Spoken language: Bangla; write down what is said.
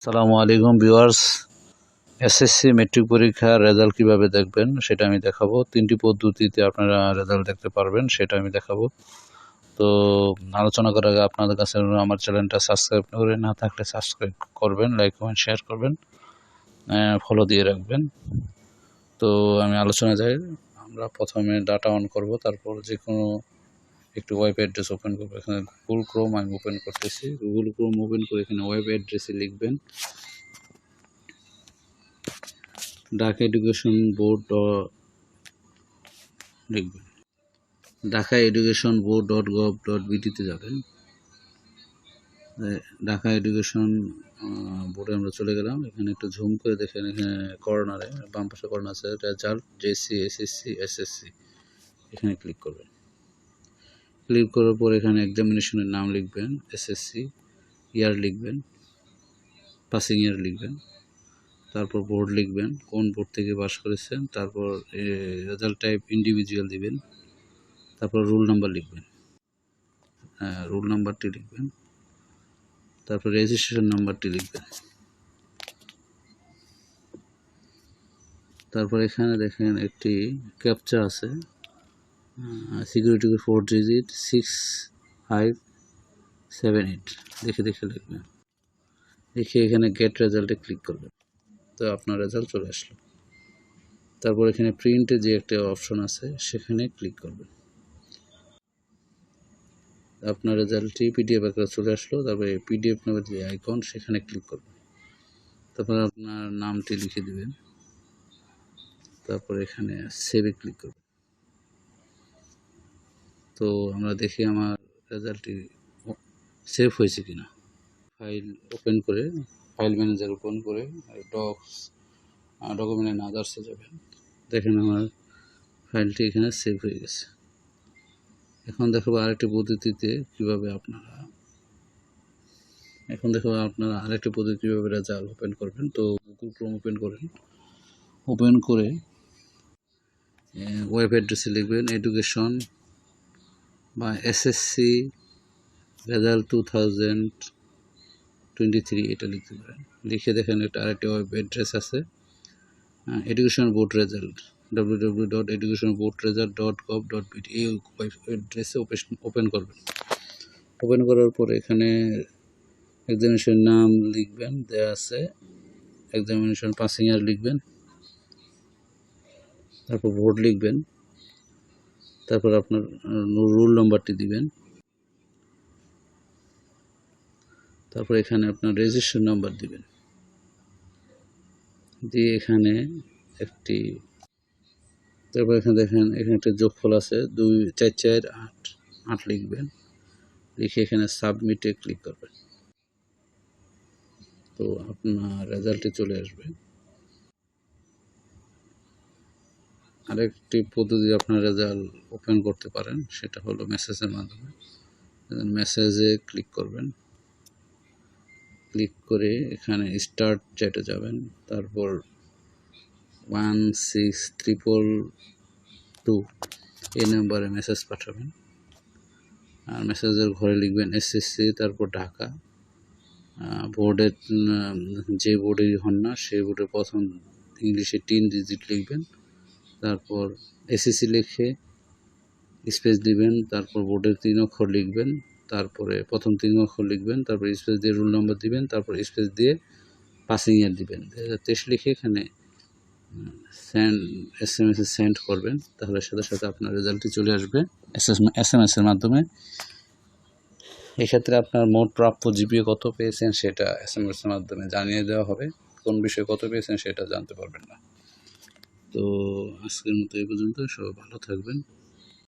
আসসালামু আলাইকুম ভিউয়ার্স। এসএসসি মেট্রিক পরীক্ষার রেজাল্ট কিভাবে দেখবেন সেটা আমি দেখাবো। তিনটি পদ্ধতিতে আপনারা রেজাল্ট দেখতে পারবেন, সেটা আমি দেখাবো। তো আলোচনা করার আগে আপনাদের কাছে আমার চ্যানেলটা সাবস্ক্রাইব করে না থাকলে সাবস্ক্রাইব করবেন, লাইক কমেন্ট শেয়ার করবেন, ফলো দিয়ে রাখবেন। তো আমি আলোচনা যাই। আমরা প্রথমে ডাটা অন করব, তারপর যে কোনো একটু ওয়েব অ্যাড্রেস ওপেন করবো। এখানে গুগল ক্রোম আমি ওপেন করতেছি। গুগল ক্রোম ওপেন করে এখানে ওয়েব অ্যাড্রেসে লিখবেন ঢাকা এডুকেশন বোর্ড লিখবেন। ঢাকা এডুকেশন বোর্ড .gov.bt যাবেন। ঢাকা এডুকেশন বোর্ডে আমরা চলে গেলাম। এখানে একটু জুম করে দেখেন, এখানে কর্নারে বাম পাশে কর্নার আছে রেজাল্ট জেসি এসএসসি এসএসসি, এখানে ক্লিক করবেন। ক্লিক করার পর এখানে এক্সামিনেশনের নাম লিখবেন, এসএসসি ইয়ার লিখবেন, পাসিং ইয়ার লিখবেন, তারপর বোর্ড লিখবেন, কোন বোর্ড থেকে পাস করেছেন, তারপর রেজাল্ট টাইপ ইন্ডিভিজুয়াল দিবেন, তারপর রোল নাম্বার লিখবেন, রোল নাম্বারটি লিখবেন, তারপর রেজিস্ট্রেশন নাম্বারটি লিখবেন। তারপর এখানে দেখেন একটি ক্যাপচা আছে, সিকিউরিটি 4 ডিজিট 6578, দেখে লিখবেন। লিখে এখানে গেট রেজাল্টে ক্লিক করবেন। তো আপনার রেজাল্ট চলে আসলো। তারপর এখানে প্রিন্টে যে একটা অপশন আছে সেখানে ক্লিক করবেন। আপনার রেজাল্টটি পিডিএফ আকারে চলে আসলো। তারপরে পিডিএফ নামের যে আইকন সেখানে ক্লিক করবেন। তারপর আপনার নামটি লিখে দিবেন। তারপর এখানে সেভে ক্লিক করবেন। তো আমরা দেখি আমার রেজাল্টটি সেভ হয়েছে কিনা। ফাইল ওপেন করে, ফাইল ম্যানেজার ওপেন করে ডকুমেন্ট এন্ড আদার্সে যাবেন। দেখেন আমার ফাইলটি এখানে সেভ হয়ে গেছে। এখন দেখাবো আরেকটি পদ্ধতিতে কিভাবে আপনারা আরেকটি পদ্ধতি কিভাবে রেজাল্ট ওপেন করবেন। তো গুগল ক্রোম ওপেন করেন। ওপেন করে ওয়েব অ্যাড্রেসে লিখবেন এডুকেশন বা এসএসসি রেজাল্ট 2023, এটা লিখতে পারেন। লিখে দেখেন এটা আরেকটি ওয়েব অ্যাড্রেস আছে, এডুকেশন বোর্ড রেজাল্ট www.educationboardresult.gov.bt, এই ওয়েব অ্যাড্রেসে ওপেন করবেন। ওপেন করার পর এখানে এক্সামিনেশন নাম লিখবেন, দেওয়া আছে এক্সামিনেশন পাসিং ইয়ার লিখবেন, তারপর বোর্ড লিখবেন, তারপর আপনার রোল নাম্বারটি দিবেন, তারপর এখানে আপনার রেজিস্ট্রেশন নাম্বার দিবেন, দিয়ে এখানে তারপর এখানে দেখেন এখানে একটা যোগফল আছে 24488 লিখবেন। লিখে এখানে সাবমিটে ক্লিক করবেন। তো আপনার রেজাল্টটি চলে আসবে। আরেকটি পদ্ধতি আপনার রেজাল্ট ওপেন করতে পারেন, সেটা হলো মেসেজের মাধ্যমে। মেসেজে ক্লিক করবেন। ক্লিক করে এখানে স্টার্ট চ্যাটে যাবেন, তারপর 16322 এই নাম্বারে মেসেজ পাঠাবেন। আর মেসেজের ঘরে লিখবেন এসএসসি, তারপর ঢাকা। বোর্ডের যে বোর্ডেরই হন না সেই বোর্ডের প্রথম ইংলিশে 3 ডিজিট লিখবেন, তারপর এসএসসি লিখে স্পেস দিবেন, তারপর বোর্ডের 3 অক্ষর লিখবেন, তারপরে প্রথম 3 অক্ষর লিখবেন, তারপর স্পেস দিয়ে রোল নাম্বার দিবেন, তারপর স্পেস দিয়ে পাসিং ইয়ার দিবেন। 2023 লিখে এখানে SMS এ সেন্ড করবেন, তাহলে সাথে সাথে আপনার রেজাল্টটি চলে আসবে SMS এর মাধ্যমে। এক্ষেত্রে আপনার মোট প্রাপ্য জিপিএ কত পেয়েছেন সেটা SMS এর মাধ্যমে জানিয়ে দেওয়া হবে। কোন বিষয়ে কত পেয়েছেন সেটা জানতে পারবেন না। তো আজকের মতো এই পর্যন্ত। সবাই ভালো থাকবেন।